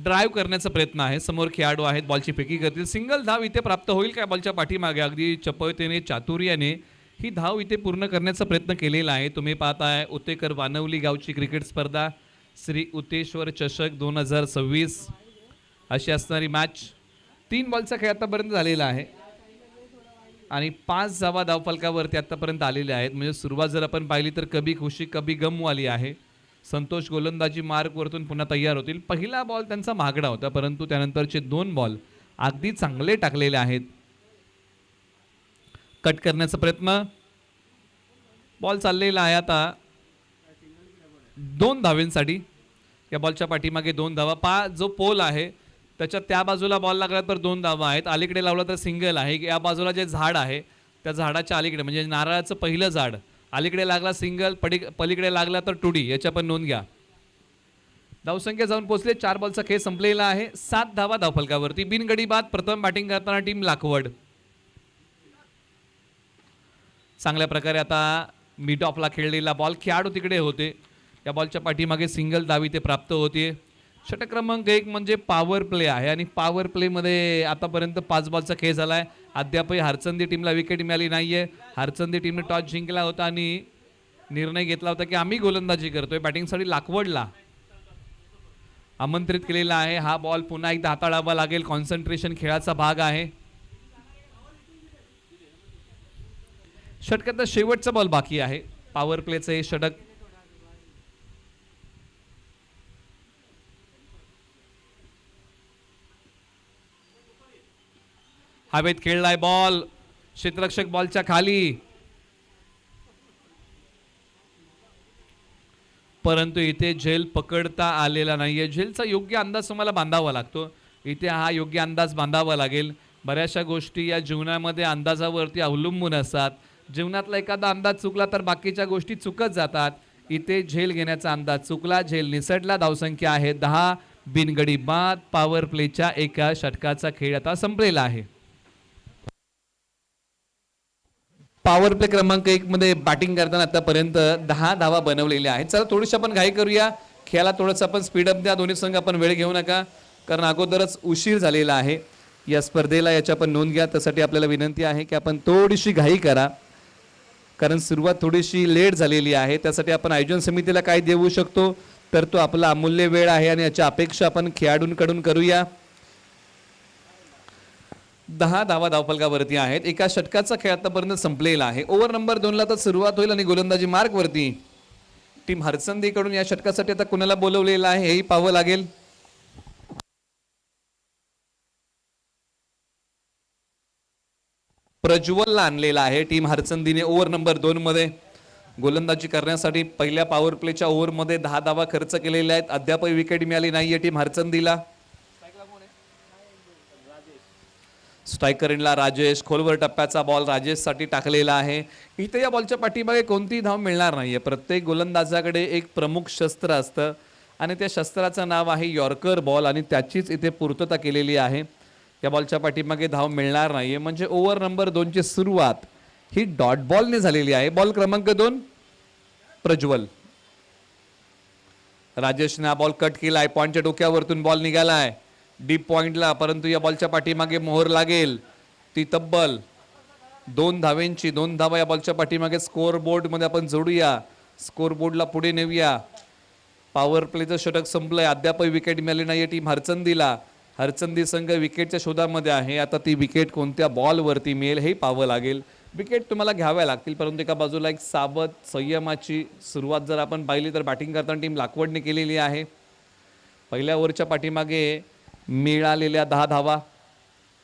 Drive करण्याचा प्रयत्न आहे. समोर खेळाडू आहेत, बॉलची फेकी करतील. सिंगल धाव इथे प्राप्त होईल काय बॉलच्या पाठीमागे. अगदी चपळतेने चातुर्याने ही धाव इथे पूर्ण करण्याचा प्रयत्न केलेला आहे. तुम्ही पाहताय उतेकर वानवली गावची क्रिकेट स्पर्धा श्री उतेश्वर चषक 2026 अशी असणारी मॅच. 3 बॉलचा खेळ आतापर्यंत झालेला आहे आणि 5 धावा धावफलकावरती आतापर्यंत आलेल्या आहेत. म्हणजे सुरुवात जर आपण पाहिली तर कभी खुशी कभी गमवाली आहे. संतोष गोलंदाजी मार्कवरतून पुन्हा तयार होतील. पहिला बॉल त्यांचा महागडा होता, परंतु त्यानंतरचे 2 बॉल अगदी चांगले टाकलेले आहेत. कट करण्याचा प्रयत्न, बॉल चाललेला आहे आता 2 धावेंसाठी. या बॉलच्या पाठीमागे 2 धावा. जो पोल आहे त्याच्या त्या बाजूला बॉल लागला तर 2 धावा आहेत. अलीकडे लावला तर सिंगल आहे. या बाजूला जे झाड आहे त्या झाडाच्या अलीकडे म्हणजे नारळाचं पहिलं झाड अलीकडे लागला सिंगल, पलीकडे लागला तर टुडी. याच्या पण नोंद घ्या. धावसंख्या जाऊन पोहोचले. 4 बॉलचा खेळ संपलेला आहे. 7 धावा धावफलकावरती. बिनगडी बाद. प्रथम बॅटिंग करताना टीम लाखवड. चांगल्या प्रकारे आता मिड ऑफला खेळलेला बॉल, खेळाडू तिकडे होते. या बॉलच्या पाठीमागे सिंगल धाव इथे प्राप्त होते. षटक क्रमांक 1 म्हणजे पॉवर प्ले आहे आणि पॉवर प्लेमध्ये आतापर्यंत 5 बॉलचा खेळ झाला आहे. अद्यापही हरचंदी टीमला विकेट मिळाली नाहीये. हरचंदी टीमने टॉस जिंकला होता आणि निर्णय घेतला होता की आम्ही गोलंदाजी करतोय. बॅटिंगसाठी लाखवडला आमंत्रित केलेला आहे. हा बॉल पुन्हा एकदा हाताळावा लागेल. कॉन्सन्ट्रेशन खेळाचा भाग आहे. षटकाचा शेवटचा बॉल बाकी आहे. पॉवर प्लेचं हे षटक. हवेत खेळलाय बॉल. क्षेत्ररक्षक बॉलच्या खाली, परंतु इथे झेल पकडता आलेला नाहीये. झेलचा योग्य अंदाज तुम्हाला बांधावा लागतो. इथे हा योग्य अंदाज बांधावा लागेल. बऱ्याचशा गोष्टी या जीवनामध्ये अंदाजावरती अवलंबून असतात. जीवनातला एखादा अंदाज चुकला तर बाकीच्या गोष्टी चुकत जातात. इथे झेल घेण्याचा अंदाज चुकला, झेल निसटला. धावसंख्या आहे 10. बिनगडी बाद. पॉवर प्लेच्या एका षटकाचा खेळ आता संपलेला आहे. पॉवर प्ले क्रमांक 1 मध्ये बॅटिंग करताना आतापर्यंत 10 धावा बनवलेल्या आहेत. चला थोडीशी आपण घाई करूया. खेळाला थोडंसं आपण स्पीडअप द्या. दोन्ही संघ आपण वेळ घेऊ नका, कारण अगोदरच उशीर झालेला आहे या स्पर्धेला. याच्या आपण नोंद घ्या. त्यासाठी आपल्याला विनंती आहे की आपण थोडीशी घाई करा, कारण सुरुवात थोडीशी लेट झालेली आहे. त्यासाठी आपण आयोजन समितीला काय देऊ शकतो तर तो आपला अमूल्य वेळ आहे आणि याची अपेक्षा आपण खेळाडूंकडून करूया. 10 धावा धावफलकावरती आहेत. एका षटकाचा खेळ आतापर्यंत संपलेला आहे. ओव्हर नंबर 2 ला तर सुरुवात होईल आणि गोलंदाजी मार्कवरती टीम हरचंदीकडून या षटकासाठी आता कुणाला बोलवलेलं आहे हेही पाहावं लागेल. प्रज्वलला आणलेला आहे टीम हरचंदीने. ओव्हर नंबर 2 मध्ये गोलंदाजी करण्यासाठी पहिल्या पॉवर प्लेच्या ओव्हरमध्ये 10 धावा खर्च केलेल्या आहेत. अद्यापही विकेट मिळाली नाहीये टीम हरचंदीला. स्ट्रायकर एंडला राजेश. खोलवर टप्प्याचा बॉल राजेशसाठी टाकलेला आहे. इथे या बॉलच्या पाठीमागे कोणतीही धाव मिळणार नाहीये. प्रत्येक गोलंदाजाकडे एक प्रमुख शस्त्र असतं आणि त्या शस्त्राचं नाव आहे यॉर्कर बॉल आणि त्याचीच इथे पूर्तता केलेली आहे. या बॉलच्या पाठीमागे धाव मिळणार नाहीये. म्हणजे ओव्हर नंबर 2 ची सुरुवात ही डॉट बॉलने झालेली आहे. बॉल क्रमांक 2 प्रज्वल. राजेशने हा बॉल कट केलाय. पॉइंटच्या डोक्यावरतून बॉल निघालाय डीप पॉइंटला, परंतु या बॉलच्या पाठीमागे मोहर लागेल. ती तब्बल 2 धावेंची. 2 धावा या बॉलच्या पाठीमागे स्कोअर बोर्ड मध्ये आपण जोडूया. स्कोअर बोर्डला पुढे नेऊया. पॉवर प्लेचं षटक संपलंय. अद्यापही विकेट मिळाली नाहीये टीम हरचंदीला. हरचंदी संघ विकेटच्या शोधामध्ये आहे. आता ती विकेट कोणत्या बॉलवरती मिळेल हे पाहावं लागेल. विकेट तुम्हाला घ्याव्या लागतील, परंतु एका बाजूला एक सावध संयमाची सुरुवात जर आपण पाहिली तर बॅटिंग करताना टीम लाखवडने केलेली आहे. पहिल्या ओव्हरच्या पाठीमागे मिळालेल्या 10 धावा.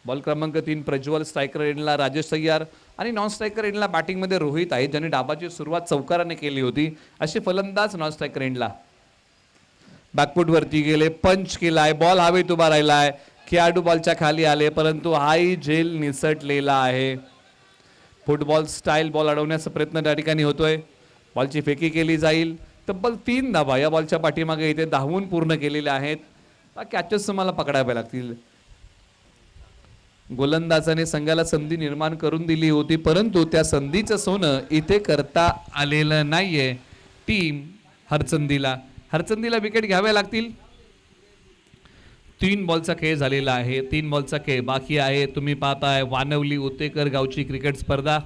बॉल क्रमांक 3 प्रज्वल. स्ट्रायकर एंडला राजेश तय्यार आणि नॉन स्ट्रायकर एंडला बॅटिंगमध्ये रोहित आहे, ज्याने डाबाची सुरुवात चौकाराने केली होती. असे फलंदाज नॉन स्ट्रायकर एंडला. बॅकफूट वरती गेले, पंच केलाय, बॉल हवेत उभा राहिलाय. खेळाडू बॉलच्या खाली आले, परंतु हाही झेल निसटलेला आहे. फुटबॉल स्टाईल बॉल अडवण्याचा प्रयत्न त्या ठिकाणी होतोय. बॉलची फेकी केली जाईल. तब्बल 3 धावा या बॉलच्या पाठीमागे इथे धावून पूर्ण केलेल्या आहेत. कॅचेस तुम्हाला पकडावे लागतील. गोलंदाजाने संघाला संधी निर्माण करून दिली होती, परंतु त्या संधीचं सोनं इथे करता आलेलं नाहीये टीम हरचंदीला. हरचंदीला विकेट घ्याव्या लागतील. 3 बॉलचा खेळ झालेला आहे. 3 बॉलचा खेळ बाकी आहे. तुम्ही पाहताय वानवली उतेकर गावची क्रिकेट स्पर्धा.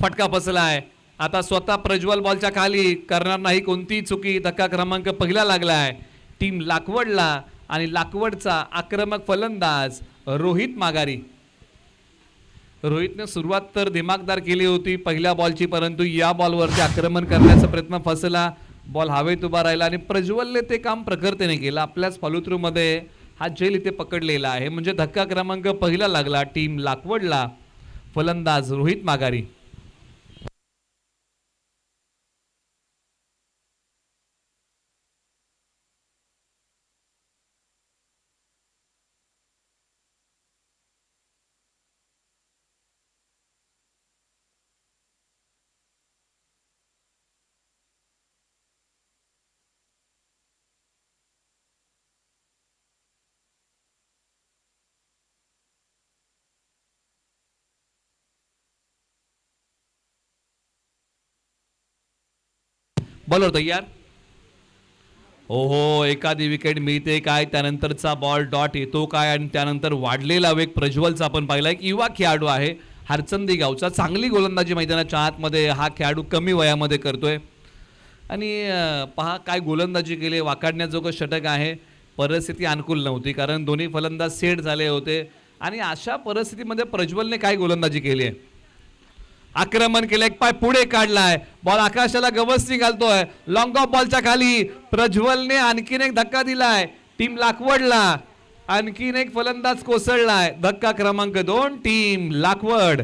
फटका फसलाय. आता स्वतः प्रज्वल बॉलच्या खाली करणार नाही कोणतीही चुकी. धक्का क्रमांक पहिला लागलाय टीम लाकवडला आणि लाकवडचा आक्रमक फलंदाज रोहित माघारी. रोहितने सुरुवात तर दिमागदार केली होती पहिल्या बॉलची, परंतु या बॉलवरती आक्रमण करण्याचा प्रयत्न फसला. बॉल हवेत उभा राहिला आणि प्रज्वलने ते काम प्रखरतेने केलं. आपल्याच फॉलोथ्रू मध्ये हा झेल इथे पकडलेला आहे. म्हणजे धक्का क्रमांक पहिला लागला टीम लाकवडला. फलंदाज रोहित माघारी. बॉलर तयार. ओहो, एखादी विकेट मिळते काय, त्यानंतरचा बॉल डॉट येतो काय आणि त्यानंतर वाढलेला वेग प्रज्वलचा आपण पाहिला. एक युवा खेळाडू आहे हरचंदी गावचा. चांगली गोलंदाजी मैदानाच्या आतमध्ये हा खेळाडू कमी वयामध्ये करतोय आणि पहा काय गोलंदाजी केली. वाकाडण्याजोगं षटक आहे. परिस्थिती अनुकूल नव्हती कारण दोन्ही फलंदाज सेट झाले होते आणि अशा परिस्थितीमध्ये प्रज्वलने काय गोलंदाजी केली आहे. आक्रमण केलं, एक पाय पुढे काढलाय, बॉल आकाशाला गवसणी घालतोय. लॉंग ऑफ बॉलच्या खाली प्रज्वलने आणखीन एक धक्का दिलाय टीम लाकवडला. आणखीन एक फलंदाज कोसळलाय. धक्का क्रमांक 2 टीम लाकवड.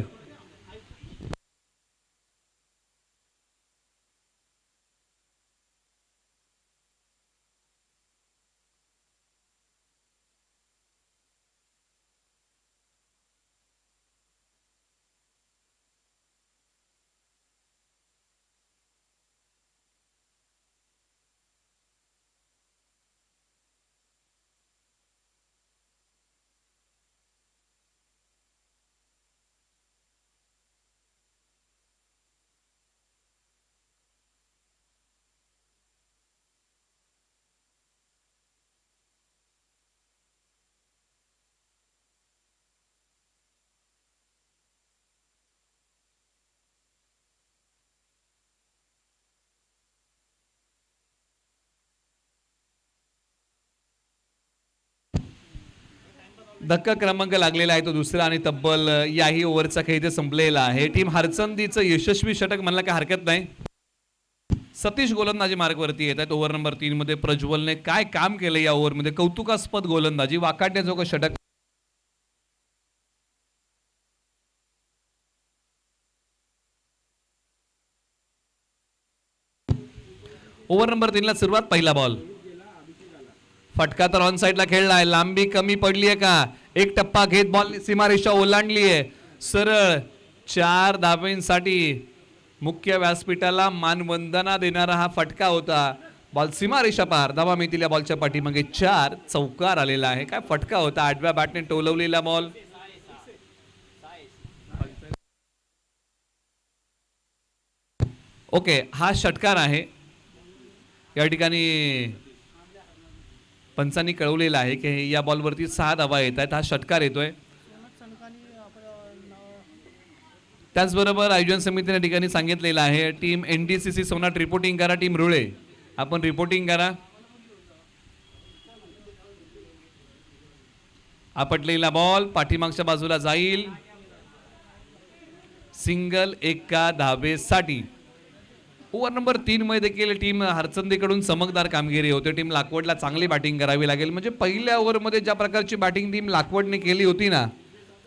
धक्का क्रमांक लागलेला आहे तो दुसरा आणि तब्बल याही ओव्हरचा खेळ इथे संपलेला आहे. टीम हरचंदीचं यशस्वी षटक म्हणलं काय हरकत नाही. सतीश गोलंदाजी मार्गवरती येत आहेत. ओव्हर नंबर 3 मध्ये प्रज्वलने काय काम केलं या ओव्हरमध्ये. कौतुकास्पद गोलंदाजी, वाकाडण्याजोगं षटक. ओव्हर नंबर 3 ला सुरुवात. पहिला बॉल. फटका तर ऑन साइडला खेळलाय. लांबी कमी पडली आहे का. एक टप्पा घेत बॉल सीमारेषा ओलांडली आहे. सरळ 4 धाब्यांसाठी मुख्य व्यासपीठाला मानवंदना देणारा हा फटका होता. बॉल सीमारेषा पार. धावा मिळतील या बॉलच्या पाठीमागे 4. चौकार आलेला आहे. काय फटका होता. आडव्या बॅटने टोलवलेला बॉल. ओके, हा षटकार आहे. या ठिकाणी पंचांनी कळवलेलं आहे की या बॉलवरती 6 धावा येत आहेत. हा षटकार येतोय. त्याचबरोबर आयोजन समितीने ठिकाणी सांगितलेलं आहे टीम NDCC सोनाट रिपोर्टिंग करा. टीम रुळे आपण रिपोर्टिंग करा. आपटलेला बॉल पाठीमागच्या बाजूला जाईल. सिंगल एका धावेसाठी. ओव्हर नंबर 3 मध्ये देखील टीम हरचंदीकडून चमकदार कामगिरी होते. टीम लाकवडला चांगली बॅटिंग करावी लागेल. म्हणजे पहिल्या ओव्हरमध्ये ज्या प्रकारची बॅटिंग टीम लाकवडने केली होती ना,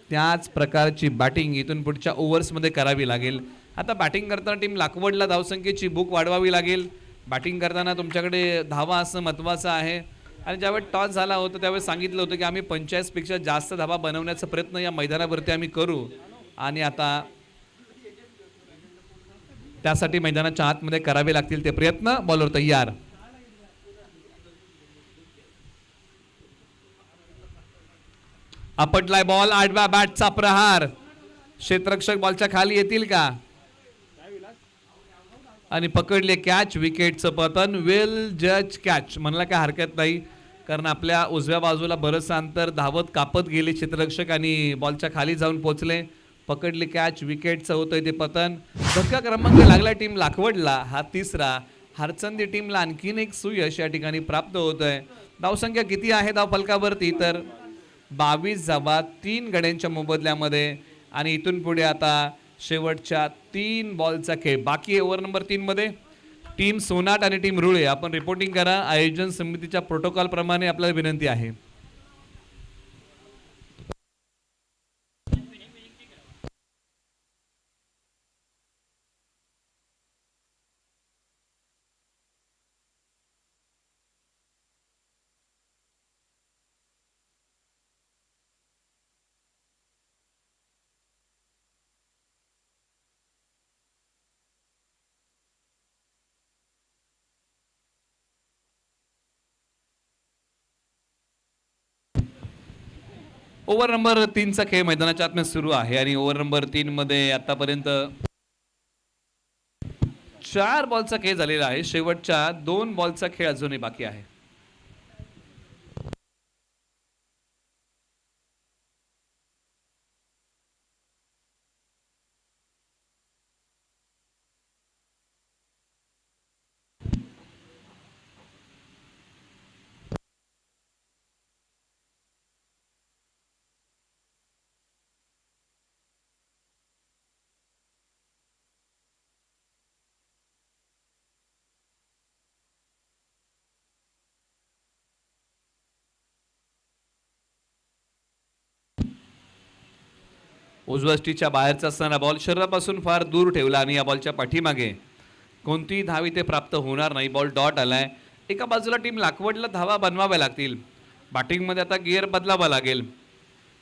त्याच प्रकारची बॅटिंग इथून पुढच्या ओव्हर्समध्ये करावी लागेल. आता बॅटिंग करताना टीम लाकवडला धावसंख्येची भूक वाढवावी लागेल. बॅटिंग करताना तुमच्याकडे धावा असं महत्त्वाचं आहे. आणि ज्यावेळेस टॉस झाला होता त्यावेळेस सांगितलं होतं की आम्ही 45 पेक्षा जास्त धावा बनवण्याचा प्रयत्न या मैदानावरती आम्ही करू. आणि आता त्यासाठी मैदानाच्या आतमध्ये करावे लागतील ते प्रयत्न. बॉलर तयार. आपटलाय बॉल, आडव्या बॅटचा प्रहार, क्षेत्ररक्षक बॉलच्या खाली येतील का? आणि पकडले कॅच, विकेटचं पतन. वेल जज कॅच म्हणला काय हरकत नाही, कारण आपल्या उजव्या बाजूला बरंच अंतर धावत कापत गेले क्षेत्ररक्षक आणि बॉलच्या खाली जाऊन पोहोचले. पकडले कॅच, विकेटचं होतंय ते पतन. धक्का क्रमांक लागला टीम लाखवडला, हा तिसरा. हरचंदी टीमला आणखीन एक सुयश या ठिकाणी प्राप्त होत आहे. धावसंख्या किती आहे धाव फलकावरती? तर 22-3 गड्यांच्या मोबदल्यामध्ये. आणि इथून पुढे आता शेवटच्या 3 बॉलचा खेळ बाकी आहे. ओव्हर नंबर 3 मध्ये टीम सोनाट आणि टीम रुळे आपण रिपोर्टिंग करा. आयोजन समितीच्या प्रोटोकॉल प्रमाणे आपल्याला विनंती आहे. ओव्हर नंबर 3चा खेळ मैदानाच्या आतमध्ये सुरू आहे आणि ओव्हर नंबर 3 मध्ये आतापर्यंत 4 बॉलचा खेळ झालेला आहे. शेवटच्या 2 बॉलचा खेळ अजूनही बाकी आहे. उजवस्टीच्या बाहेरचा असताना बॉल शरीरापासून फार दूर ठेवला आणि या बॉलच्या पाठीमागे कोणतीही धाव इथे प्राप्त होणार नाही. बॉल डॉट आलाय. एका बाजूला टीम लाखवडला धावा बनवाव्या लागतील. बॅटिंगमध्ये आता गिअर बदलावा लागेल.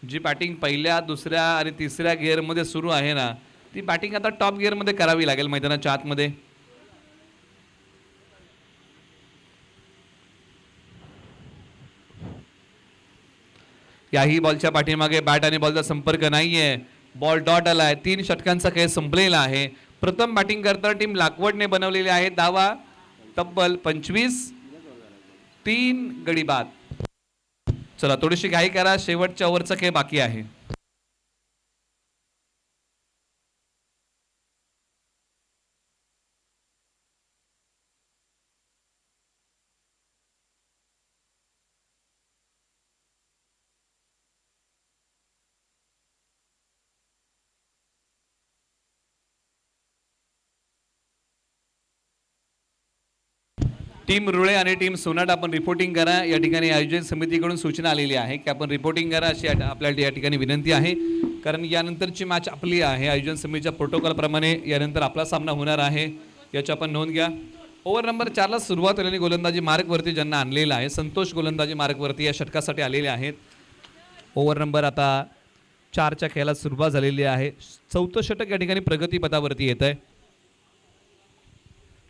जी बॅटिंग पहिल्या, दुसऱ्या आणि तिसऱ्या गिअरमध्ये सुरू आहे ना, ती बॅटिंग आता टॉप गिअरमध्ये करावी लागेल मैदानाच्या आतमध्ये. याही बॉलच्या पाठीमागे बॅट आणि बॉलचा संपर्क नाहीये. बॉल डॉट आलाय. 3 षटकांचा खेळ संपलेला आहे. प्रथम बॅटिंग करताना टीम लाखवडने बनवलेले आहे धावा तब्बल 25. 3 गडी बाद. चला थोडीशी घाई करा, शेवटच्या ओव्हरचा खेळ बाकी आहे. टीम रुळे आणि टीम सोनाट आपण रिपोर्टिंग करा. या ठिकाणी आयोजन समितीकडून सूचना आलेली आहे की आपण रिपोर्टिंग करा अशी आपल्याला या ठिकाणी विनंती आहे, कारण यानंतरची मॅच आपली आहे. आयोजन समितीच्या प्रोटोकॉल प्रमाणे यानंतर आपला सामना होणार आहे, याची आपण नोंद घ्या. ओव्हर नंबर 4ला सुरुवात झालेली गोलंदाजी मार्कवरती ज्यांना आणलेला आहे, संतोष गोलंदाजी मार्कवरती या षटकासाठी आलेले आहेत. ओव्हर नंबर आता 4च्या खेळाला सुरुवात झालेली आहे. 4थं षटक या ठिकाणी प्रगतीपथावरती येत आहे.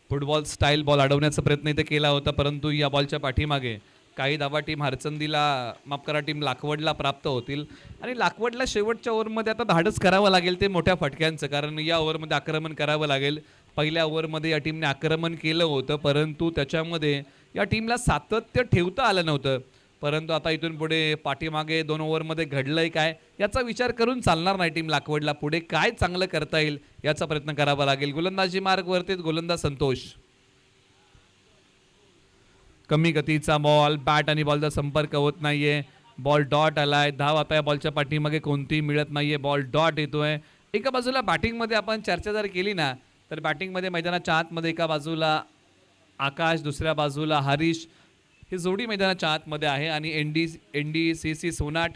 फुटबॉल स्टाईल बॉल अडवण्याचा प्रयत्न इथे केला होता, परंतु या बॉलच्या पाठीमागे काही धावा टीम हरचंदीला, माफ करा, टीम लाखवडला प्राप्त होतील. आणि लाखवडला शेवटच्या ओव्हरमध्ये आता धाडस करावं लागेल ते मोठ्या फटक्यांचं, कारण या ओव्हरमध्ये आक्रमण करावं लागेल. पहिल्या ओव्हरमध्ये या टीमने आक्रमण केलं होतं, परंतु त्याच्यामध्ये या टीमला सातत्य ठेवता आलं नव्हतं. परंतु आता इथून पुढे पाठीमागे 2 ओव्हरमध्ये घडलंय काय याचा विचार करून चालणार नाही. टीम लाखवडला पुढे काय चांगलं करता येईल याचा प्रयत्न करावा लागेल. गोलंदाजी मार्गवरती गोलंदाज संतोष. कमी गतीचा बॉल, बॅट आणि बॉलचा संपर्क होत नाहीये. बॉल डॉट आलाय. धाव आता या बॉलच्या पाठीमागे कोणतीही मिळत नाहीये. बॉल डॉट येतोय. एका बाजूला बॅटिंगमध्ये आपण चर्चा जर केली ना, तर बॅटिंगमध्ये मैदानाच्या आतमध्ये एका बाजूला आकाश, दुसऱ्या बाजूला हरीश, ही जोडी मैदानाच्या आतमध्ये आहे. आणि NDCC सोनाट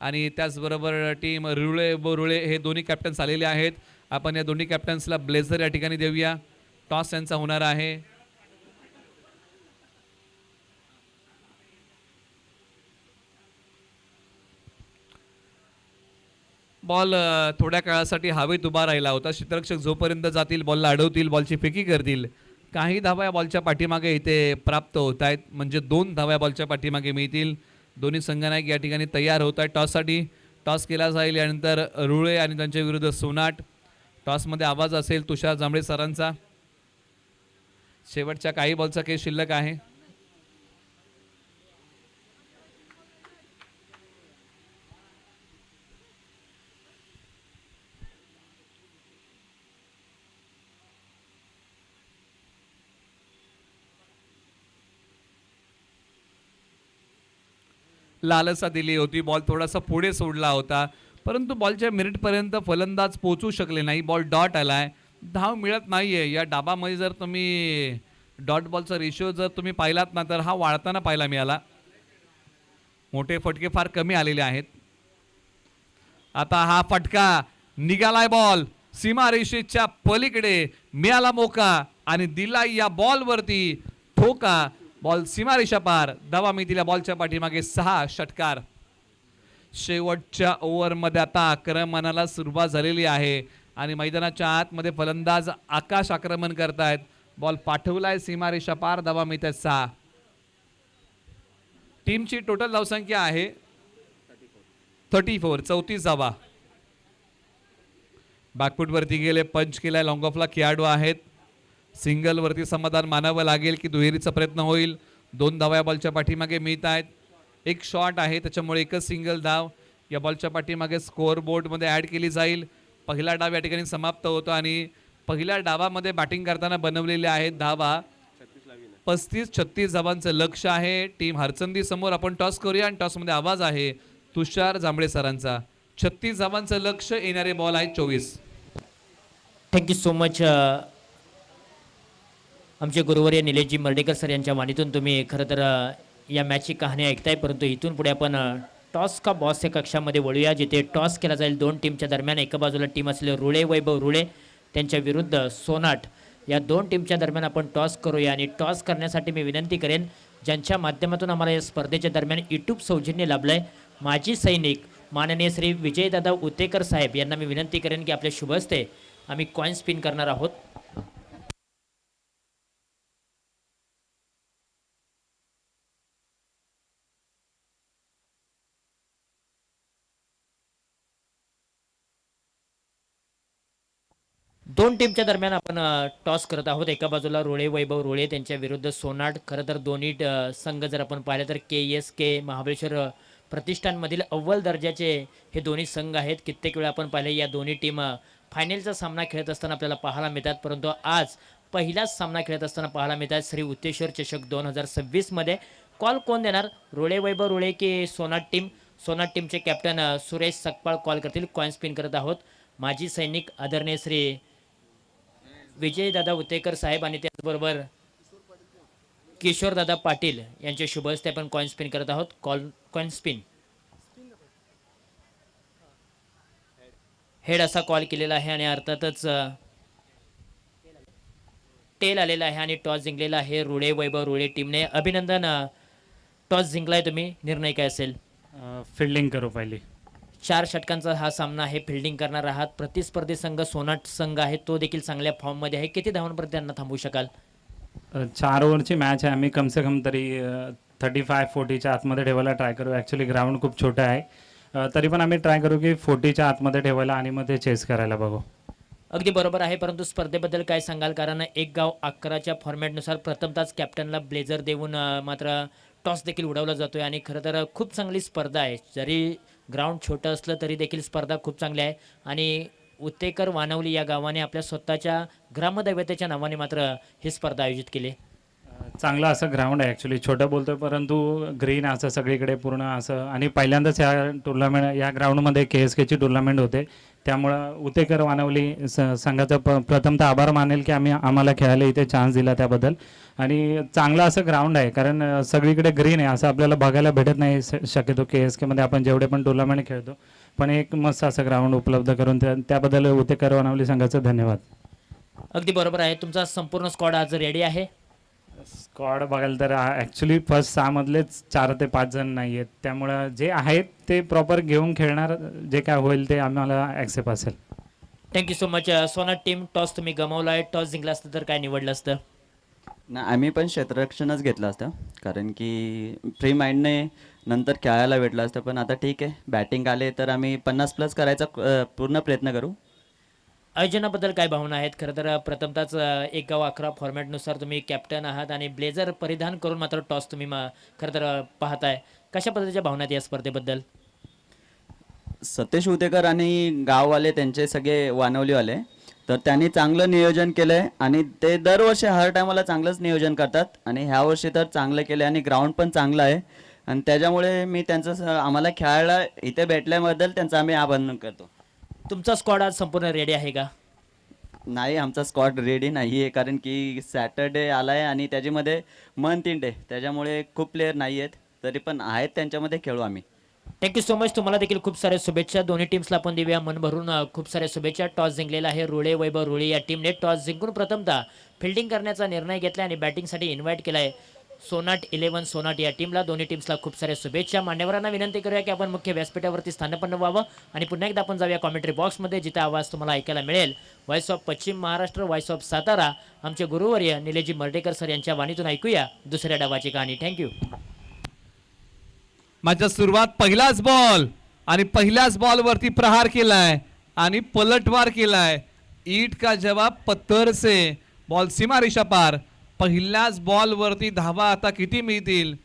आणि त्याचबरोबर टीम रुळे बोरुळे हे दोन्ही कॅप्टन्स आलेले आहेत. आपण या दोन्ही कॅप्टन्सला ब्लेझर या ठिकाणी देऊया. टॉस यांचा होणार आहे. बॉल थोड्या काळासाठी हवेत उभा राहिला होता. क्षेत्ररक्षक जोपर्यंत जातील, बॉलला अडवतील, बॉलची फेकी करतील. काही धावा या बॉलच्या पाठीमागे इथे प्राप्त होत आहेत, म्हणजे 2 धावा या बॉलच्या पाठीमागे मिळतील. दोन्ही संघनायक या ठिकाणी तयार होत आहेत टॉससाठी. टॉस केला जाईल यानंतर रुळे आणि त्यांच्या विरुद्ध सोनाट. टॉसमध्ये आवाज असेल तुषार जांभळे सरांचा. शेवटच्या काही बॉलचा खेळ शिल्लक आहे. लालसा दिली होती, बॉल थोडासा पुढे सोडला होता, परंतु बॉलच्या मिनिटपर्यंत फलंदाज पोहोचू शकले नाही. बॉल डॉट आलाय, धाव मिळत नाहीये. या डाबामध्ये जर तुम्ही डॉट बॉलचा रेशिओ जर तुम्ही पाहिलात ना तर हा वाढताना पाहायला मिळाला. मोठे फटके फार कमी आलेले आहेत. आता हा फटका निघालाय, बॉल सीमारेषेच्या पलीकडे मिळाला मोका आणि दिला या बॉलवरती ठोका. बॉल सीमारेषा पार. धावा मिळतील बॉलच्या पाठीमागे 6 षटकार. शेवटच्या ओव्हरमध्ये आता आक्रमणाला सुरुवात झालेली आहे आणि मैदानाच्या आतमध्ये फलंदाज आकाश आक्रमण करतायत. बॉल पाठवलाय सीमारेषा पार. धावा मिळतात 6. टीमची टोटल धावसंख्या आहे 34. 34 धावा. बॅकफूट वरती गेले, पंच केलाय, लॉंग ऑफला खेळाडू आहेत. सिंगल वरती समाधान मानावं लागेल की दुहेरीचा प्रयत्न होईल. 2 धावा या बॉलच्या पाठीमागे मिळत आहेत. एक शॉट आहे त्याच्यामुळे एकच सिंगल धाव या बॉलच्या पाठीमागे स्कोअर बोर्डमध्ये ॲड केली जाईल. पहिला डाव या ठिकाणी समाप्त होतो आणि पहिल्या डावामध्ये बॅटिंग करताना बनवलेले आहेत धावा 35-36 धावांचं लक्ष आहे टीम हरचंदी समोर. आपण टॉस करूया आणि टॉसमध्ये आवाज आहे तुषार जांभळे सरांचा. 36 धावांचं लक्ष, येणारे बॉल आहेत 24. Thank you so much. आमचे गुरुवर्य निलेशजी मर्डेकर सर यांच्या वाणीतून तुम्ही खरं तर या मॅचची कहाणी ऐकताय. परंतु इथून पुढे आपण टॉस का बॉस या कक्षामध्ये वळूया, जिथे टॉस केला जाईल 2 टीमच्या दरम्यान. एका बाजूला टीम असलेले रुळे, वैभव रुळे त्यांच्या विरुद्ध सोनाट. या 2 टीमच्या दरम्यान आपण टॉस करूया आणि टॉस करण्यासाठी मी विनंती करेन ज्यांच्या माध्यमातून आम्हाला या स्पर्धेच्या दरम्यान यूट्यूब सौजन्य लाभलं आहे, माजी सैनिक माननीय श्री विजयदादा उतेकर साहेब यांना मी विनंती करेन की आपल्या शुभ हस्ते आम्ही कॉइन स्पिन करणार आहोत. दोन टीमच्या दरम्यान आपण टॉस करत आहोत. एका बाजूला रुळे, वैभव रुळे त्यांच्या विरुद्ध सोनाट. खरं तर दोन्ही संघ जर आपण पाहिलं तर KSK महाबळेश्वर प्रतिष्ठानमधील अव्वल दर्जाचे हे दोन्ही संघ आहेत. कित्येक वेळा आपण पाहिले या दोन्ही टीम फायनलचा सामना खेळत असताना आपल्याला पाहायला मिळतात, परंतु आज पहिलाच सामना खेळत असताना पाहायला मिळतात. श्री उत्तेश्वर चषक 2026 मध्ये कॉल कोण देणार, रुळे वैभव रुळे की सोनाट टीम? सोनाट टीमचे कॅप्टन सुरेश सकपाळ कॉल करतील. कॉइन स्पिन करत आहोत. माजी सैनिक आदरणीय श्री विजयदादा उतेकर साहेब आणि त्याचबरोबर किशोरदादा पाटील यांचे शुभ हस्ते आपण कॉइन स्पिन करत आहोत. कॉइन स्पिन हेड असा कॉल केलेला आहे आणि अर्थातच टेल आलेला आहे आणि टॉस जिंकलेला आहे रुळे वैभव रुळे टीमने. अभिनंदन, टॉस जिंकलाय तुम्ही. निर्णय काय असेल? फिल्डिंग करू पहिली. 4 षटकांचा हा सामना आहे. फिल्डिंग करणार आहात. प्रतिस्पर्धी संघ सोनाट संघ आहे, तो देखील चांगल्या फॉर्ममध्ये आहे. किती धावांपर्यंत त्यांना थांबवू शकाल? 4 ओव्हरची मॅच आहे. आम्ही कमसे कम तरी 35-40च्या आतमध्ये ठेवायला ट्राय करू. ॲक्च्युली ग्राउंड खूप छोटं आहे, तरी पण आम्ही ट्राय करू की 40च्या आतमध्ये ठेवायला आणि मग ते चेस करायला बघू. अगदी बरोबर आहे. परंतु स्पर्धेबद्दल काय सांगाल? कारण एक गाव 11च्या फॉर्मॅटनुसार प्रथमताच कॅप्टनला ब्लेझर देऊन मात्र टॉस देखील उडवला जातोय आणि खरं तर खूप चांगली स्पर्धा आहे. जरी ग्राउंड छोटं असलं तरी देखील स्पर्धा खूप चांगली आहे आणि उत्तेकर वानवली या गावाने आपल्या स्वतःच्या ग्रामदैवतेच्या नावाने मात्र ही स्पर्धा आयोजित केली. चांगलं असं ग्राउंड आहे. ॲक्च्युली छोटं बोलतोय परंतु ग्रीन असं सगळीकडे पूर्ण असं. आणि पहिल्यांदाच या टुर्नामेंट या ग्राउंडमध्ये KSKची टुर्नामेंट होते, त्यामुळं उतेकर वानवली संघाचा प्रथमतः आभार मानेल की आम्हाला खेळायला इथे चान्स दिला त्याबद्दल. आणि चांगलं असं ग्राउंड आहे, कारण सगळीकडे ग्रीन आहे, असं आपल्याला बघायला भेटत नाही शक्यतो KSKमध्ये आपण जेवढे पण टुर्नामेंट खेळतो. पण एक मस्त असं ग्राउंड उपलब्ध करून त्याबद्दल उतेकर वानवली संघाचं धन्यवाद. अगदी बरोबर आहे. तुमचा संपूर्ण स्क्वॉड आज रेडी आहे? स्क्वॉड बघायला तर ॲक्च्युली फर्स्ट 6 मधलेच 4 ते 5 जण नाही आहेत, त्यामुळं जे आहेत ते प्रॉपर घेऊन खेळणार. जे काय होईल ते आम्हाला ॲक्सेप्ट असेल. Thank you so much. सोनाट टीम, टॉस तुम्ही गमावला आहे. टॉस जिंकला असतं तर काय निवडलं असतं? ना आम्ही पण क्षेत्ररक्षणच घेतलं असतं कारण की फ्री माइंडने नंतर खेळायला भेटलं असतं पण आता ठीक आहे बॅटिंग आले तर आम्ही 50+ करायचा पूर्ण प्रयत्न करू. आयोजनाबद्दल काय भावना आहेत? खरं तर प्रथमतःच 1 गाव 11 फॉर्मॅटनुसार तुम्ही कॅप्टन आहात आणि ब्लेझर परिधान करून मात्र टॉस तुम्ही खरं तर पाहताय. कशा पद्धतीच्या भावना आहेत या स्पर्धेबद्दल? सतेज उदेकर आणि गाववाले त्यांचे सगळे वानवलीवाले तर त्यांनी चांगलं नियोजन केलं आहे आणि ते दरवर्षी हर टायमाला चांगलंच नियोजन करतात आणि ह्या वर्षी तर चांगलं केलं आहे आणि ग्राउंड पण चांगलं आहे आणि त्याच्यामुळे मी त्यांचं आम्हाला खेळायला इथे भेटल्याबद्दल त्यांचं आम्ही अभिनंदन करतो. तुमचा स्क्वॉड आज संपूर्ण रेडी आहे का? नाही आमचा स्क्वॉड रेडी नाही आहे कारण की सॅटर्डे आला आहे आणि त्याच्यामध्ये मंथ एंड आहे त्याच्यामुळे खूप प्लेयर नाही आहेत तरी पण आहेत त्यांच्यामध्ये खेळू आम्ही. Thank you so much. तुम्हाला देखील खूप साऱ्या शुभेच्छा. दोन्ही टीम्सला आपण देऊया मन भरून खूप साऱ्या शुभेच्छा. टॉस जिंकलेला आहे रुळे वैभव रुळे या टीमने. टॉस जिंकून प्रथमतः फिल्डिंग करण्याचा निर्णय घेतला आणि बॅटिंगसाठी इन्व्हाइट केला आहे सोनाट 11 सोनाट या टीमला. दोन्ही टीम्सला खूप साऱ्या शुभेच्छा. मान्यवरांना विनंती करूया की आपण मुख्य व्यासपीठावरती स्थानपन्न व्हावं आणि पुन्हा एकदा आपण जाऊया कॉमेंट्री बॉक्समध्ये जिथे आवाज तुम्हाला ऐकायला मिळेल. व्हॉइस ऑफ पश्चिम महाराष्ट्र, व्हॉइस ऑफ सातारा, आमचे गुरुवर्य निलेजी मर्डेकर सर यांच्या वाणीतून ऐकूया दुसऱ्या डावाची कहाणी. थँक्यू. माझ्या सुरुवात पहिलाच बॉल आणि पहिल्याच बॉलवरती प्रहार केलाय आणि पलटवार केलाय. ईट का जवाब पत्थर से. बॉल सीमा रेषा पार. पहिल्याच बॉलवरती धावा आता किती मिळतील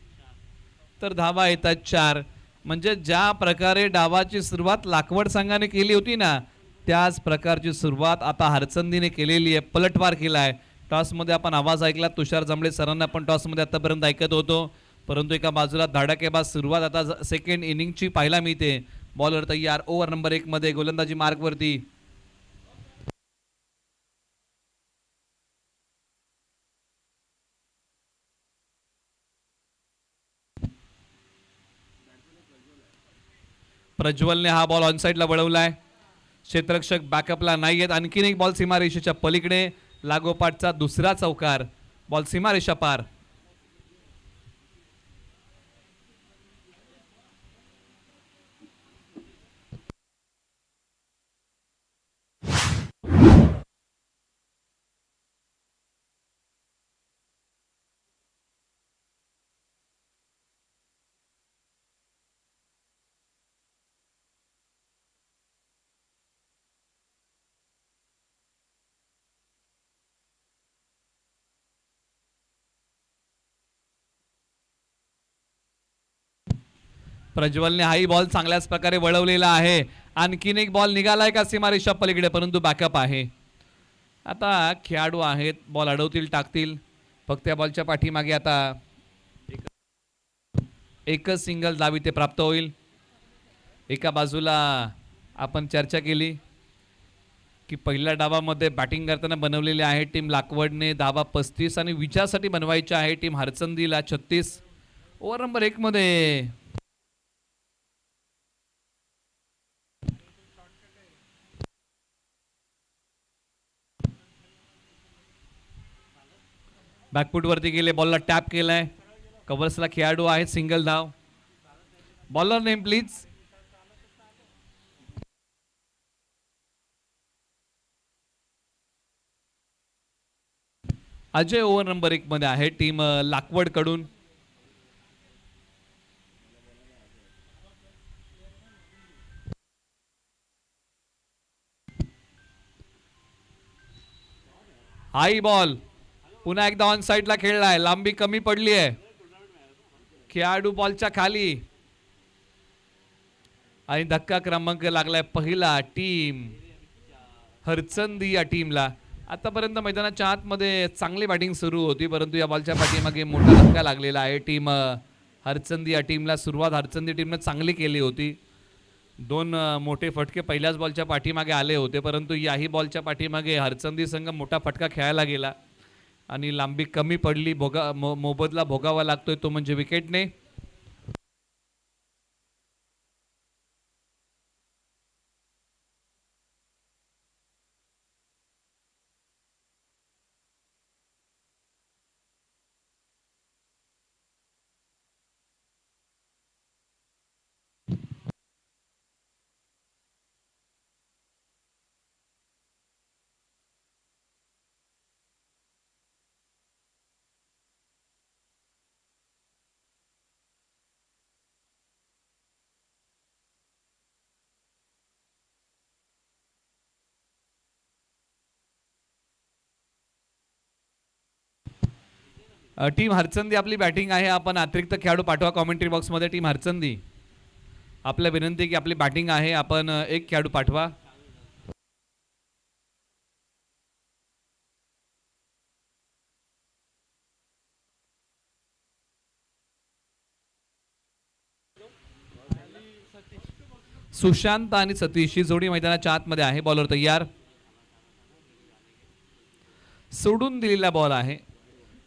तर धावा येतात 4. म्हणजे ज्या प्रकारे डावाची सुरुवात लाकवड संघाने केली होती ना त्याच प्रकारची सुरुवात आता हरचंदीने केलेली आहे. पलटवार केलाय. टॉसमध्ये आपण आवाज ऐकला तुषार जांभळे सरांना आपण टॉसमध्ये आतापर्यंत ऐकत होतो परंतु एका बाजूला धडाकेबाज सुरुवात आता सेकंड इनिंगची पाहायला मिळते. बॉलर तयार. ओव्हर नंबर 1 मध्ये गोलंदाजी मार्कवरती. प्रज्वलने हा बॉल ऑन साईडला वळवलाय. क्षेत्ररक्षक बॅकअपला नाही आहेत. आणखीन एक बॉल सीमारेषेच्या पलीकडे. लागोपाठचा दुसरा चौकार. बॉल सीमारेषा पार. प्रज्वलने हाही बॉल चांगल्याच प्रकारे वळवलेला आहे. आणखीन एक बॉल निघालाय का सीमारेषा पलीकडे परंतु बॅकअप आहे. आता खेळाडू आहेत बॉल अडवतील टाकतील. फक्त या बॉलच्या पाठीमागे आता एकच सिंगल धाव इथे प्राप्त होईल. एका बाजूला आपण चर्चा केली की पहिल्या डावामध्ये बॅटिंग करताना बनवलेली आहे टीम लाकवडने धावा 35 आणि विजयासाठी बनवायची आहे टीम हरचंदीला 36. ओव्हर नंबर 1 मध्ये बॅकफूट वरती गेले. बॉलला टॅप केलाय. कव्हर्सला खेळाडू आहेत. सिंगल धाव. Bowler name please. Ajay over number 1 मध्ये आहे टीम लाकवड कडून. हाई बॉल पुन्हा एकदा ऑन साइडला खेळलाय. लांबी कमी पडली आहे. खेळाडू बॉलच्या खाली आणि धक्का क्रमांक लागलाय पहिला टीम हरचंदी या टीमला. आतापर्यंत मैदानाच्या आतमध्ये चांगली बॅटिंग सुरू होती परंतु या बॉलच्या पाठीमागे मोठा धक्का लागलेला आहे टीम हरचंदी या टीमला. सुरुवात हरचंदी टीमने चांगली केली होती. 2 मोठे फटके पहिल्याच बॉलच्या पाठीमागे आले होते परंतु याही बॉलच्या पाठीमागे हरचंदी संघ मोठा फटका खेळायला गेला आणि लांबी कमी पडली. मोबदला भोगावा लागतोय तो म्हणजे विकेटने. टीम हरचंदी आपली बॅटिंग आहे. आपण अतिरिक्त खेळाडू पाठवा कॉमेंट्री बॉक्समध्ये. टीम हरचंदी आपल्या विनंती आहे की आपली बॅटिंग आहे, आपण एक खेळाडू पाठवा. सुशांत आणि सतीश ही जोडी मैदानाच्या आतमध्ये आहे. बॉलर तयार. सोडून दिलेला बॉल आहे.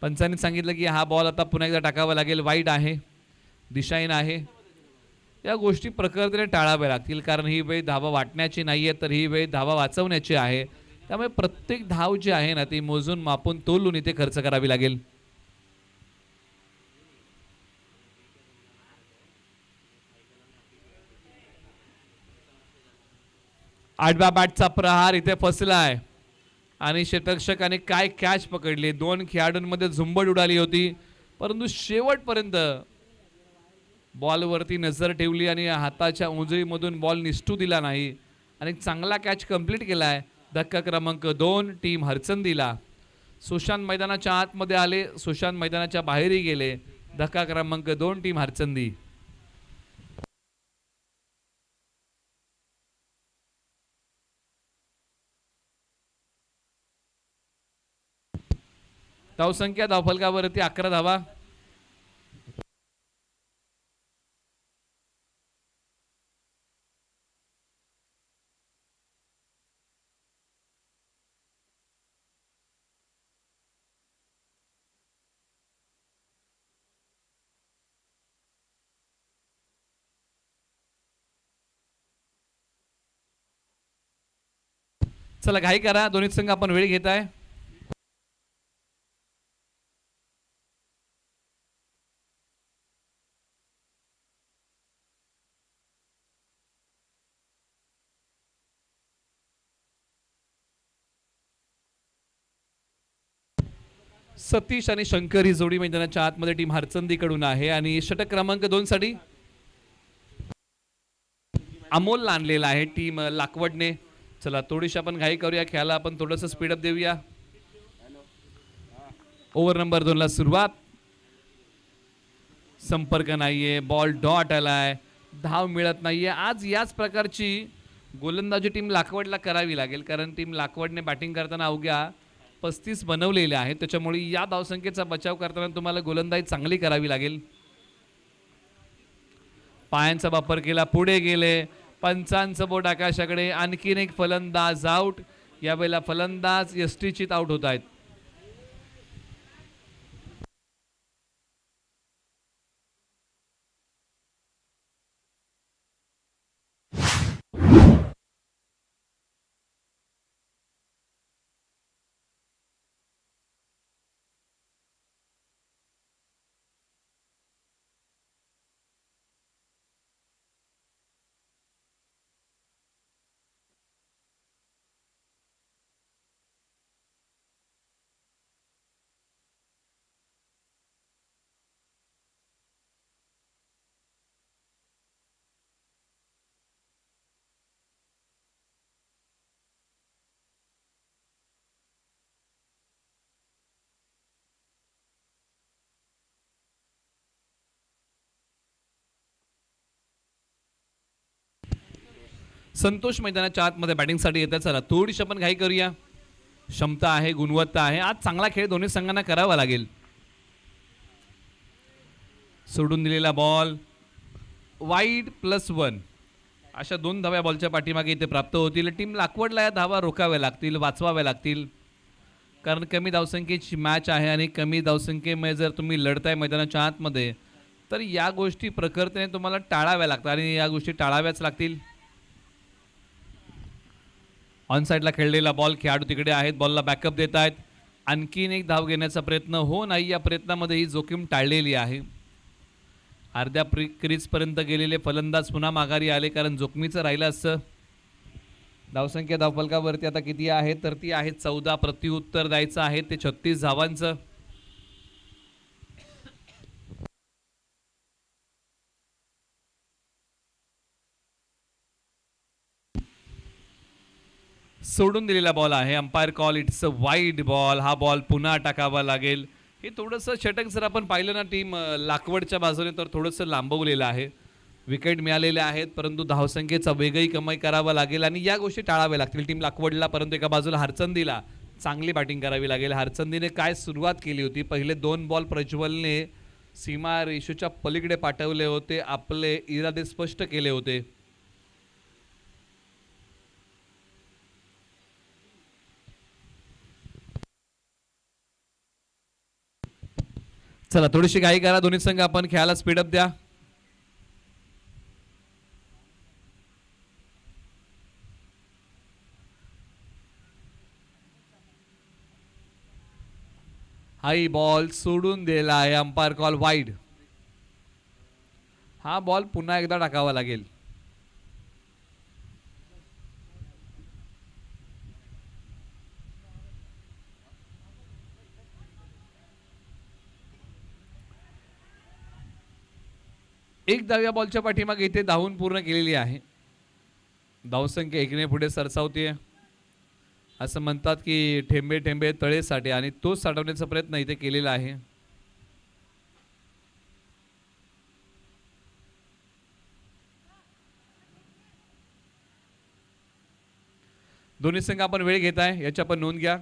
पंचांनी सांगितलं की हा बॉल आता पुन्हा एकदा टाकावा लागेल. वाईड आहे, दिशाहीन आहे. या गोष्टी प्रकर्तीने टाळाव्या लागतील, कारण ही वेळ धावा वाटण्याची नाही आहे, तर ही वेळ धावा वाचवण्याची आहे. त्यामुळे प्रत्येक धाव जी आहे ना ती मोजून मापून तोलून इथे खर्च करावी लागेल. 8व्या बॅटचा प्रहार इथे फसलाय आणि क्षेत्ररक्षकाने काय कॅच पकडली. 2 खेळाडूंमध्ये झुंबड उडाली होती, परंतु शेवटपर्यंत बॉलवरती नजर ठेवली आणि हाताच्या उंजळीमधून बॉल निसटू दिला नाही आणि चांगला कॅच कंप्लीट केलाय. धक्का क्रमांक 2 टीम हरचंदीला. सुशांत मैदानाच्या आतमध्ये आले, सुशांत मैदानाच्या बाहेरही गेले. धक्का क्रमांक 2 टीम हरचंदी. धावसंख्या धावफलकावरती 11 धावा. चला घाई करा, दोन्ही संघ आपण वेळ घेत आहे. सतीश आणि शंकर ही जोडी मैदानाच्या आतमध्ये टीम हरचंदीकडून आहे आणि षटक क्रमांक 2 साठी अमोल आणलेला आहे टीम लाकवडने. चला थोडीशी आपण घाई करूया, खेळाला आपण थोडंसं स्पीडअप देऊया. ओव्हर नंबर 2 ला सुरुवात. संपर्क नाहीये, बॉल डॉट आलाय, धाव मिळत नाहीये. आज याच प्रकारची गोलंदाजी टीम लाकवडला करावी लागेल, कारण टीम लाकवडने बॅटिंग करताना अवघ्या 35 बनवलेले आहेत. त्याच्यामुळे या धावसंख्येचा बचाव करताना तुम्हाला गोलंदाजी चांगली करावी लागेल. पायांचा वापर केला, पुढे गेले. पंचांचं बोट आकाशाकडे. आणखीन एक फलंदाज आउट. यावेळेला फलंदाज यष्टीचीत आउट होत आहेत. संतोष मैदानाच्या आतमध्ये बॅटिंगसाठी येतात. चला थोडीशी आपण घाई करूया. क्षमता आहे, गुणवत्ता आहे. आज चांगला खेळ दोन्ही संघांना करावा लागेल. सोडून दिलेला बॉल वाईड +1. अशा 2 धाव्या बॉलच्या पाठीमागे इथे प्राप्त होतील. टीम लाकवडला या धावा रोखाव्या लागतील, वाचवाव्या लागतील, कारण कमी धावसंख्येची मॅच आहे आणि कमी धावसंख्येमुळे जर तुम्ही लढताय मैदानाच्या आतमध्ये तर या गोष्टी प्रकर्तीने तुम्हाला टाळाव्या लागतात आणि या गोष्टी टाळाव्याच लागतील. ऑन साईडला खेळलेला बॉल, खेळाडू तिकडे आहेत, बॉलला बॅकअप देत आहेत. आणखीन एक धाव घेण्याचा प्रयत्न हो नाही, या प्रयत्नामध्ये ही जोखीम टाळलेली आहे. अर्ध्या क्रीजपर्यंत गेलेले फलंदाज पुन्हा माघारी आले, कारण जोखमीचं राहिलं असतं. धावसंख्या धावफलकावरती आता किती आहे तर ती आहे 14. प्रत्युत्तर द्यायचं आहे ते 36 धावांचं. सोडून दिलेला बॉल आहे. Umpire call it's a wide ball. हा बॉल पुन्हा टाकावा लागेल. हे थोडंसं षटक जर आपण पाहिलं ना टीम लाकवडच्या बाजूने तर थोडंसं लांबवलेलं आहे. विकेट मिळालेल्या आहेत परंतु धावसंख्येचा वेगही कमाई करावा लागेल आणि या गोष्टी टाळाव्या लागतील टीम लाकवडला. परंतु एका बाजूला हरचंदीला चांगली बॅटिंग करावी लागेल. हरचंदीने काय सुरुवात केली होती, पहिले 2 बॉल प्रज्वलने सीमा रेषेच्या पलीकडे पाठवले होते, आपले इरादे स्पष्ट केले होते. चला थोडीशी घाई करा दोन्ही संघ, आपण खेळायला स्पीडअप द्या. हाई बॉल सोडून दिला आहे, अंपायर कॉल वाईड. हा बॉल पुन्हा एकदा टाकावा लागेल. एक धाव बॉलच्या पाठीमागे इथे धावून पूर्ण केलेली आहे. धावसंख्या 1ने पुढे सरसावतीये. असं म्हणतात की ठेंबे ठेंबे तळे साठे आणि तो साठवण्याचा प्रयत्न इथे केलेला आहे. दोन्ही संघ आपण वेळ घेत आहे याची आपण नोंद घ्या.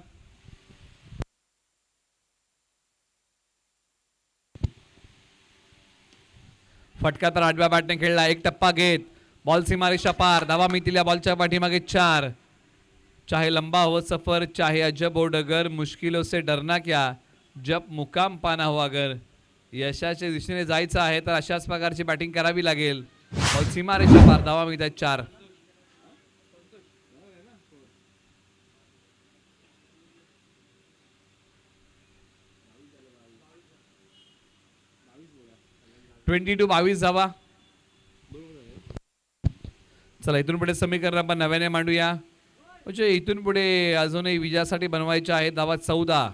फटका तर आडव्या बॅटने खेळला, एक टप्पा घेत बॉल सीमारेषा पार, धावा मिळतील या बॉलच्या पाठीमागे 4. चाहे लंबा हो सफर, चाहे अजब हो डगर, मुश्किलों से डरना क्या, जब मुकाम पाना हो अगर. यशाच्या दिशेने जायचं आहे तर अशाच प्रकारची बॅटिंग करावी लागेल. बॉल सीमारेषा पार, धावा मिळतात 4. (22) 22 धावा. चला इथून पुढे समीकरण आपण नव्याने मांडूया. म्हणजे इथून पुढे अजूनही विजयासाठी बनवायच्या आहेत धावा 14.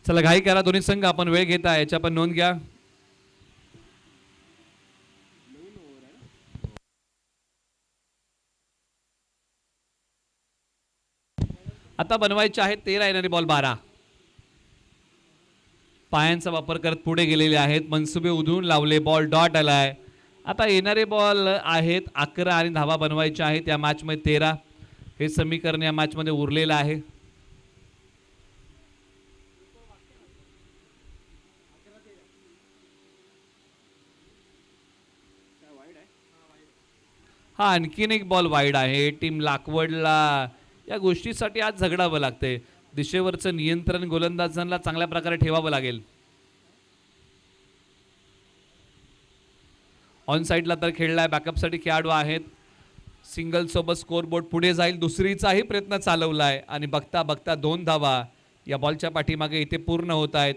चला घाई करा दोन्ही संघ, आपण वेळ घेता याची आपण नोंद घ्या. आता बनवायचे आहेत 13, येणारी बॉल 12. पायांचा वापर करत पुढे गेलेले आहेत, मनसुबे उधळून लावले, बॉल डॉट आलाय. आता येणारे बॉल आहेत 11 आणि धावा बनवायच्या आहेत या मॅच मध्ये 13. हे समीकरण या मॅच मध्ये उरलेलं आहे. हा आणखीन एक बॉल वाईड आहे. टीम लाकवडला या गोष्टीसाठी आज झगडावं लागतंय. दिशेवरचं नियंत्रण गोलंदाजांना चांगल्या प्रकारे ठेवावं लागेल. ऑन साईडला तर खेळलाय, बॅकअपसाठी खेळाडू आहेत. सिंगल सोबत स्कोर बोर्ड पुढे जाईल, दुसरीचाही प्रयत्न चालवलाय आणि बघता बघता 2 धावा या बॉलच्या पाठीमागे इथे पूर्ण होत आहेत.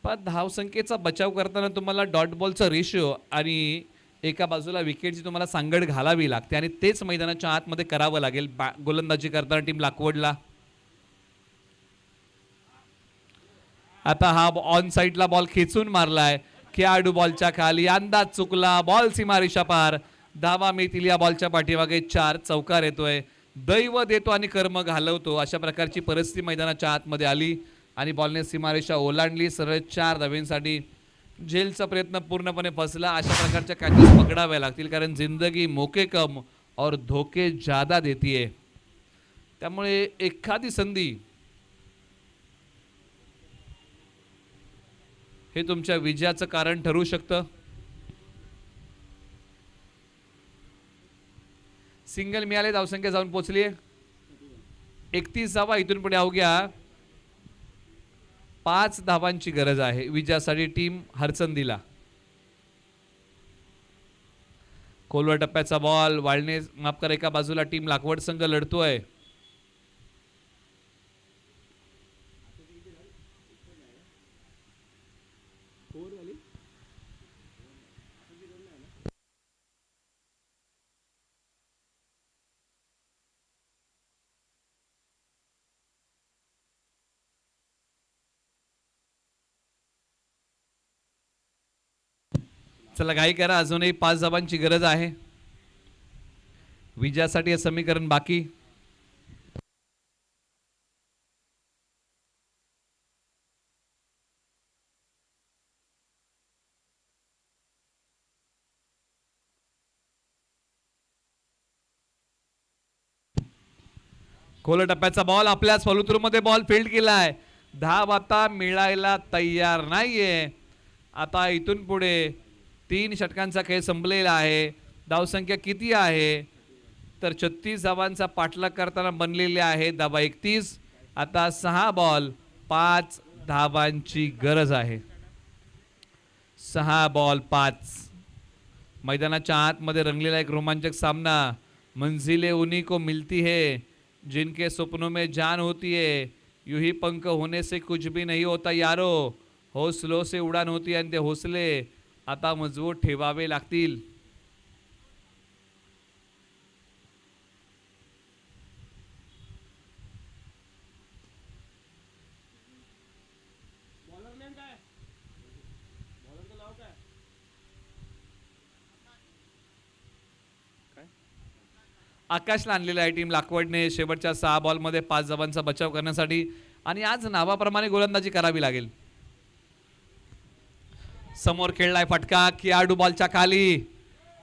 पण धावसंख्येचा बचाव करताना तुम्हाला डॉट बॉलचा रेशिओ आणि एका बाजूला विकेटची तुम्हाला सांगड घालावी लागते आणि तेच मैदानाच्या आतमध्ये करावं लागेल गोलंदाजी करताना टीम लाकवडला. आता हा ऑन साईडला बॉल खेचून मारलाय, खेळाडू बॉलच्या खाली, अंदाज चुकला, बॉल सीमारेषा पार, धावा मिळतील या बॉलच्या पाठीमागे 4. चौकार येतोय, दैव देतो आणि कर्म घालवतो अशा प्रकारची परिस्थिती मैदानाच्या आतमध्ये आली आणि बॉलने सीमारेषा ओलांडली. सरळ 4 धावेंसाठी झेलचा प्रयत्न पूर्णपणे फसला. अशा प्रकारच्या कॅचेस पकडाव्या लागतील कारण जिंदगी मोके कम और धोके ज्यादा देतीये. त्यामुळे एखादी संधी हे तुमच्या विजयाचं कारण ठरू शकतं. सिंगल मिळाले, धावसंख्या जाऊन पोहोचली 31 धावा. इथून पुढे अवघ्या 5 धावांची गरज आहे विजयासाठी टीम हरचंदीला. खोलवर टप्प्याचा बॉल वाळणे, माफ करा, एका बाजूला टीम लाकवड संघ लढतोय. चला घाई करा, अजूनही 5 धावांची गरज आहे विजयासाठी. हे समीकरण बाकी. खोल टप्प्याचा बॉल आपल्याच फॉलोथ्रू बॉल फील्ड केलाय. धाव आता मिळायला तयार नाहीये. आता इथून पुढे 3 षटकांचा खेळ संपलेला आहे. धावसंख्या किती आहे तर 36 धावांचा पाठलाग करताना बनलेले आहे धावा 31. आता 6 बॉल 5 धावांची गरज आहे. 6 बॉल 5. मैदानाच्या आतमध्ये रंगलेला एक रोमांचक सामना. मंजिले उन्हीं को मिलती है जिनके सपनों में जान होती है. यूं ही पंख होने से कुछ भी नहीं होता यारो. हौसलों से उडान होती आणि ते हौसले आता मजबूत ठेवावे लागतील. आकाशला आणलेला आहे टीम लाकवडने शेवटच्या 6 बॉलमध्ये 5 धावांचा बचाव करण्यासाठी. आणि आज नावाप्रमाणे गोलंदाजी करावी लागेल. समोर खेळलाय फटका, खेळाडू बॉलच्या खाली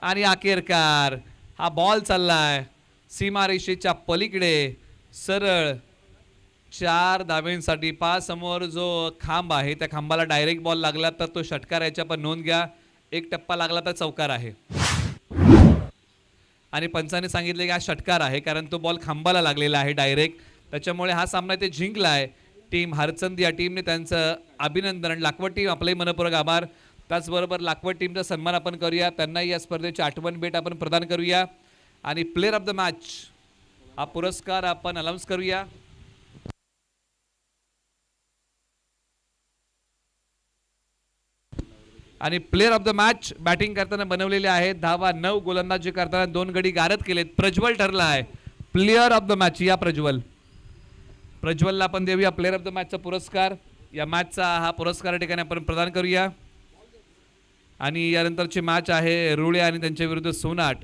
आणि अखेरकार हा बॉल चाललाय सीमारेषेच्या पलीकडे सरळ 4 धावेंसाठी. 5 समोर जो खांब आहे त्या खांबाला डायरेक्ट बॉल लागला तर तो षटकार. याच्या पण नोंद घ्या, 1 टप्पा लागला तर चौकार आहे. आणि पंचाने सांगितले की हा षटकार आहे कारण तो बॉल खांबाला लागलेला आहे डायरेक्ट. त्याच्यामुळे हा सामना ते जिंकलाय टीम हरचंद या टीमने. त्यांचं अभिनंदन. लाकवड टीम आपले मनपूर्वक आभार. त्याचबरोबर लाकवड टीमचा सन्मान आपण करूया. त्यांनाही या स्पर्धेची आठवण भेट आपण प्रदान करूया. आणि प्लेअर ऑफ द मॅच हा पुरस्कार आपण अनाउन्स करूया. आणि player of the match batting करताना बनवलेले आहेत धावा 9. गोलंदाजी करताना 2 गडी गारद केलेत. प्रज्वल ठरला आहे प्लेअर ऑफ द मॅच. या प्रज्वलला आपण देऊया प्लेअर ऑफ द मॅचचा पुरस्कार. या मॅचचा हा पुरस्कार ठिकाणी आपण प्रदान करूया. आणि यानंतरची मॅच आहे रुळे आणि त्यांच्या विरुद्ध सोनाट.